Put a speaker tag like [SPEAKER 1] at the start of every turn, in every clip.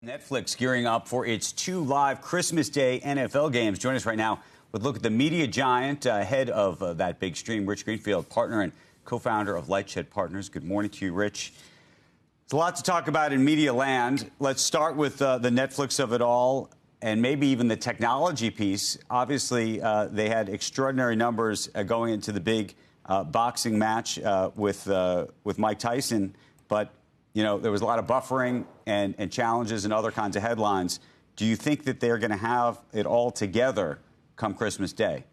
[SPEAKER 1] Netflix gearing up for its 2 live Christmas Day NFL games. Join us right now with a look at the media giant, head of that big stream, Rich Greenfield, partner and co-founder of LightShed Partners. Good morning to you, Rich. There's a lot to talk about in media land. Let's start with the Netflix of it all and maybe even the technology piece. Obviously, they had extraordinary numbers going into the big boxing match with Mike Tyson, but you know, there was a lot of buffering and challenges and other kinds of headlines. Do you think that they're going to have it all together come Christmas Day?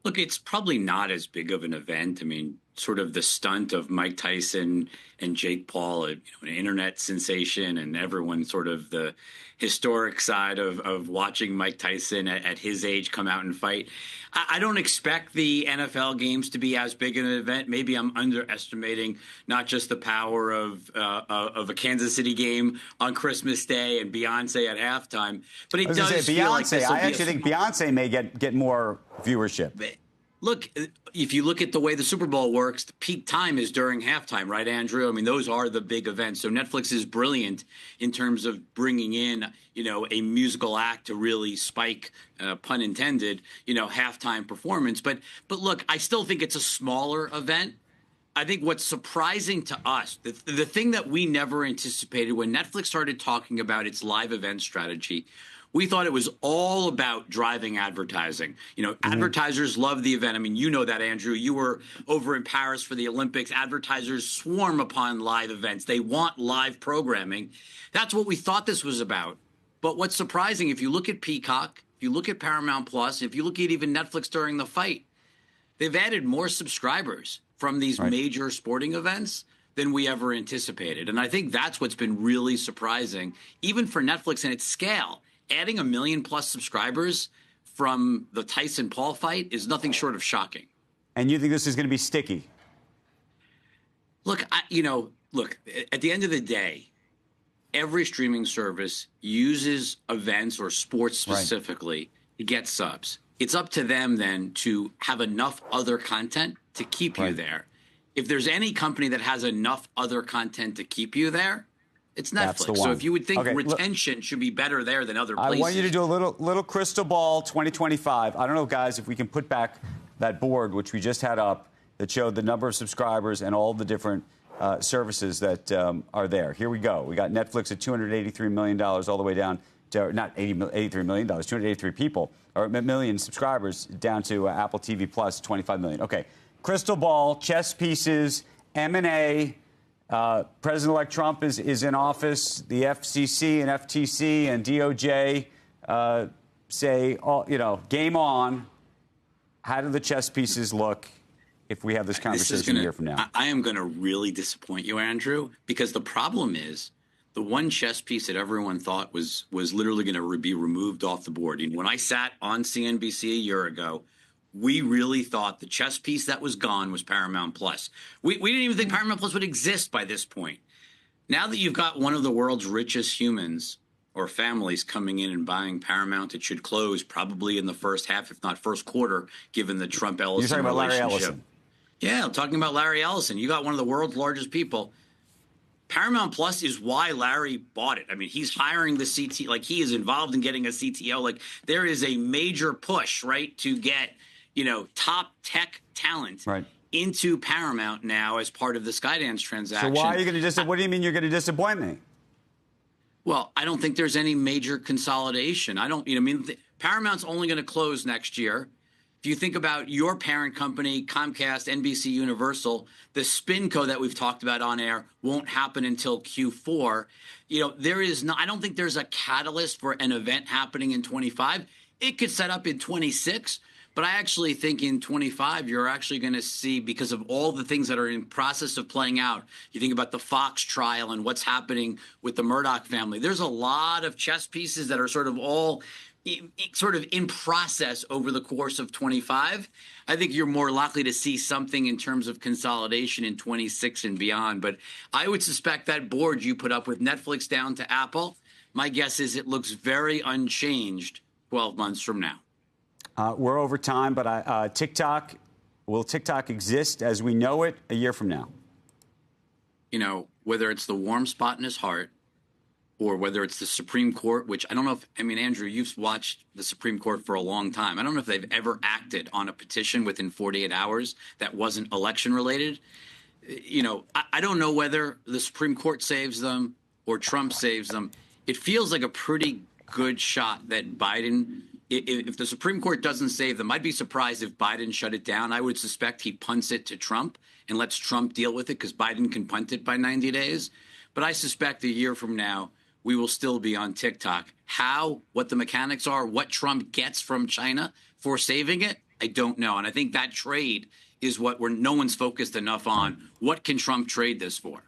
[SPEAKER 2] Look, it's probably not as big of an event. I mean, sort of the stunt of Mike Tyson and Jake Paul, an internet sensation, and everyone sort of the historic side of watching Mike Tyson at his age come out and fight. I don't expect the NFL games to be as big an event. Maybe I'm underestimating not just the power of a Kansas City game on Christmas Day and Beyonce at halftime, but it does feel like this will be. I actually
[SPEAKER 1] think Beyonce may get more viewership.
[SPEAKER 2] Look, if you look at the way the Super Bowl works, the peak time is during halftime, right, Andrew? I mean, those are the big events. So Netflix is brilliant in terms of bringing in, a musical act to really spike, pun intended, halftime performance. But look, I still think it's a smaller event. I think what's surprising to us, the thing that we never anticipated when Netflix started talking about its live event strategy, we thought it was all about driving advertising. Advertisers love the event. I mean, you know that, Andrew. You were over in Paris for the Olympics. Advertisers swarm upon live events. They want live programming. That's what we thought this was about. But what's surprising, if you look at Peacock, if you look at Paramount Plus, if you look at even Netflix during the fight, they've added more subscribers from these major sporting events than we ever anticipated. And I think that's what's been really surprising, even for Netflix and its scale. Adding 1 million plus subscribers from the Tyson Paul fight is nothing short of shocking.
[SPEAKER 1] And you think this is going to be sticky?
[SPEAKER 2] Look, at the end of the day, every streaming service uses events or sports specifically to get subs. It's up to them then to have enough other content to keep you there. If there's any company that has enough other content to keep you there, it's Netflix. So if you would think retention should be better there than other places.
[SPEAKER 1] I want you to do a little crystal ball 2025. I don't know, guys, if we can put back that board, which we just had up, that showed the number of subscribers and all the different services that are there. Here we go. We got Netflix at $283 million all the way down to, not $83 million, 283 people, or million subscribers, down to Apple TV Plus, 25 million. Okay. Crystal ball, chess pieces, M&A. President-elect Trump is in office. The FCC and FTC and DOJ say, game on. How do the chess pieces look if we have this conversation a year from now?
[SPEAKER 2] I am going to really disappoint you, Andrew, because the problem is the one chess piece that everyone thought was literally going to be removed off the board. When I sat on CNBC a year ago, we really thought the chess piece that was gone was Paramount Plus. We didn't even think Paramount Plus would exist by this point. Now that you've got one of the world's richest humans or families coming in and buying Paramount, it should close probably in the first half, if not first quarter, given the Trump-Ellison relationship.
[SPEAKER 1] You're talking about Larry Ellison.
[SPEAKER 2] Yeah, I'm talking about Larry Ellison. You got one of the world's largest people. Paramount Plus is why Larry bought it. I mean, he's hiring the CTO. Like, he is involved in getting a CTO. Like, there is a major push, right, to get top tech talent into Paramount now as part of the Skydance transaction.
[SPEAKER 1] So why are you going to what do you mean you're going to disappoint me?
[SPEAKER 2] Well, I don't think there's any major consolidation. Paramount's only going to close next year. If you think about your parent company, Comcast, NBC Universal, the SpinCo that we've talked about on air won't happen until Q4. I don't think there's a catalyst for an event happening in 25. It could set up in 26. But I actually think in 25, you're actually going to see, because of all the things that are in process of playing out, you think about the Fox trial and what's happening with the Murdoch family. There's a lot of chess pieces that are sort of all in process over the course of 25. I think you're more likely to see something in terms of consolidation in 26 and beyond. But I would suspect that board you put up with Netflix down to Apple, my guess is it looks very unchanged 12 months from now.
[SPEAKER 1] We're over time, but will TikTok exist as we know it a year from now?
[SPEAKER 2] Whether it's the warm spot in his heart or whether it's the Supreme Court, which I don't know if, I mean, Andrew, you've watched the Supreme Court for a long time. I don't know if they've ever acted on a petition within 48 hours that wasn't election related. You know, I don't know whether the Supreme Court saves them or Trump saves them. It feels like a pretty good shot that Biden, if the Supreme Court doesn't save them, I'd be surprised if Biden shut it down. I would suspect he punts it to Trump and lets Trump deal with it because Biden can punt it by 90 days. But I suspect a year from now, we will still be on TikTok. How, what the mechanics are, what Trump gets from China for saving it, I don't know. And I think that trade is what no one's focused enough on. What can Trump trade this for?